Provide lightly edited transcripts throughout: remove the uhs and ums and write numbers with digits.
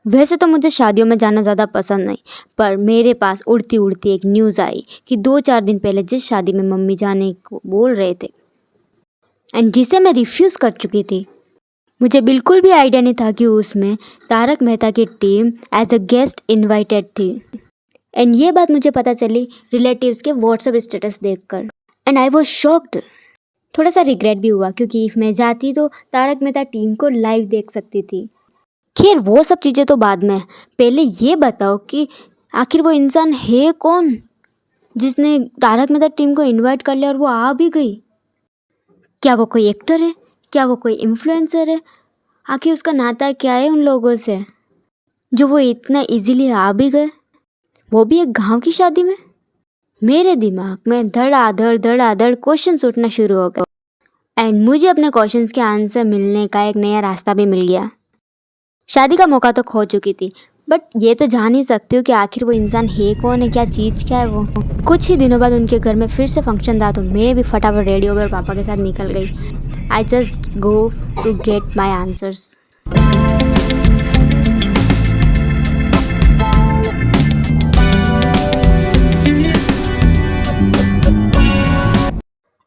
वैसे तो मुझे शादियों में जाना ज़्यादा पसंद नहीं, पर मेरे पास उड़ती उड़ती एक न्यूज़ आई कि 2-4 दिन पहले जिस शादी में मम्मी जाने को बोल रहे थे एंड जिसे मैं रिफ्यूज़ कर चुकी थी, मुझे बिल्कुल भी आइडिया नहीं था कि उसमें तारक मेहता की team as a guest invited थी। एंड ये बात मुझे पता चली रिलेटिव्स के व्हाट्सएप स्टेटस देखकर एंड आई वॉज शॉक्ड। थोड़ा सा रिग्रेट भी हुआ क्योंकि इफ़ मैं जाती तो तारक मेहता टीम को लाइव देख सकती थी। खैर वो सब चीज़ें तो बाद में, पहले ये बताओ कि आखिर वो इंसान है कौन जिसने तारक मेहता टीम को इनवाइट कर लिया और वो आ भी गई। क्या वो कोई एक्टर है? क्या वो कोई इन्फ्लुएंसर है? आखिर उसका नाता क्या है उन लोगों से जो वो इतना इजीली आ भी गए, वो भी एक गांव की शादी में। मेरे दिमाग में धड़ाधड़ क्वेश्चंस उठना शुरू हो गए एंड मुझे अपने क्वेश्चंस के आंसर मिलने का एक नया रास्ता भी मिल गया। शादी का मौका तो खो चुकी थी, बट ये तो जान ही सकती हूँ कि आखिर वो इंसान है कौन है, क्या चीज़ क्या है वो। कुछ ही दिनों बाद उनके घर में फिर से फंक्शन था तो मैं भी फटाफट रेडी होकर पापा के साथ निकल गई। I just go to get my answers.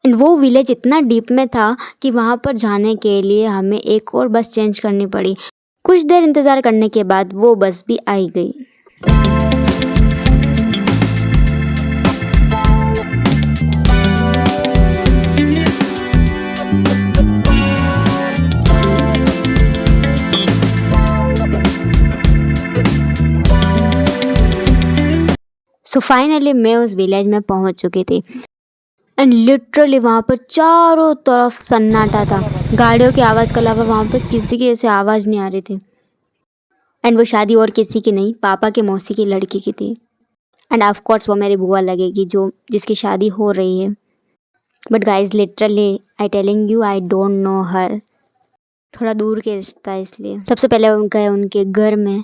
And वो विलेज इतना डीप में था कि वहाँ पर जाने के लिए हमें एक और बस चेंज करनी पड़ी। कुछ देर इंतज़ार करने के बाद वो बस भी आई गई। सो फाइनली मैं उस विलेज में पहुंच चुकी थी एंड लिटरली वहाँ पर चारों तरफ सन्नाटा था। गाड़ियों की आवाज़ के अलावा वहाँ पर किसी की ऐसे आवाज़ नहीं आ रही थी। एंड वो शादी और किसी की नहीं, पापा के मौसी की लड़की की थी। एंड ऑफ कोर्स वो मेरी बुआ लगेगी जिसकी शादी हो रही है। But guys literally I telling you I don't know her. थोड़ा दूर के रिश्ता है इसलिए। सबसे पहले गए उनके घर में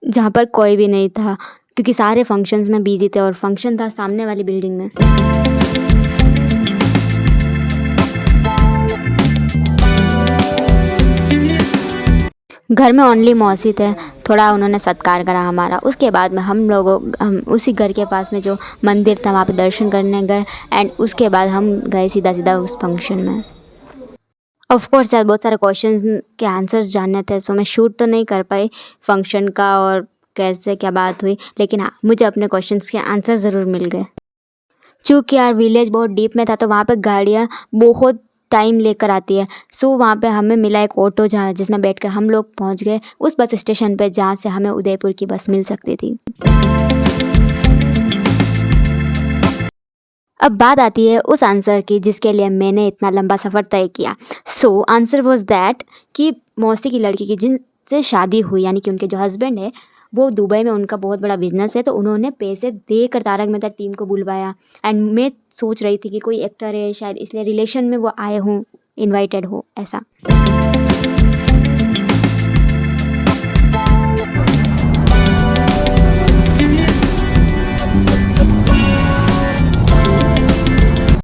जहाँ पर कोई भी नहीं था क्योंकि सारे फंक्शंस में बिजी थे और फंक्शन था सामने वाली बिल्डिंग में। घर में ओनली मौसी थे, थोड़ा उन्होंने सत्कार करा हमारा। उसके बाद में हम उसी घर के पास में जो मंदिर था वहाँ पे दर्शन करने गए एंड उसके बाद हम गए सीधा उस फंक्शन में। ऑफ कोर्स यार बहुत सारे क्वेश्चंस के आंसर्स जानने थे, सो मैं शूट तो नहीं कर पाई फंक्शन का और कैसे क्या बात हुई, लेकिन हाँ मुझे अपने क्वेश्चंस के आंसर ज़रूर मिल गए। चूँकि यार विलेज बहुत डीप में था तो वहाँ पे गाड़ियाँ बहुत टाइम लेकर आती है। सो वहाँ पे हमें मिला एक ऑटो जहाँ जिसमें बैठकर हम लोग पहुँच गए उस बस स्टेशन पे जहाँ से हमें उदयपुर की बस मिल सकती थी। अब बात आती है उस आंसर की जिसके लिए मैंने इतना लंबा सफ़र तय किया। सो आंसर वॉज दैट कि मौसी की लड़की की जिनसे शादी हुई यानी कि उनके जो हस्बैंड है वो दुबई में उनका बहुत बड़ा बिजनेस है, तो उन्होंने पैसे देकर तारक मेहता टीम को बुलवाया। एंड मैं सोच रही थी कि कोई एक्टर है शायद इसलिए रिलेशन में वो आए हों, इनवाइटेड हो ऐसा।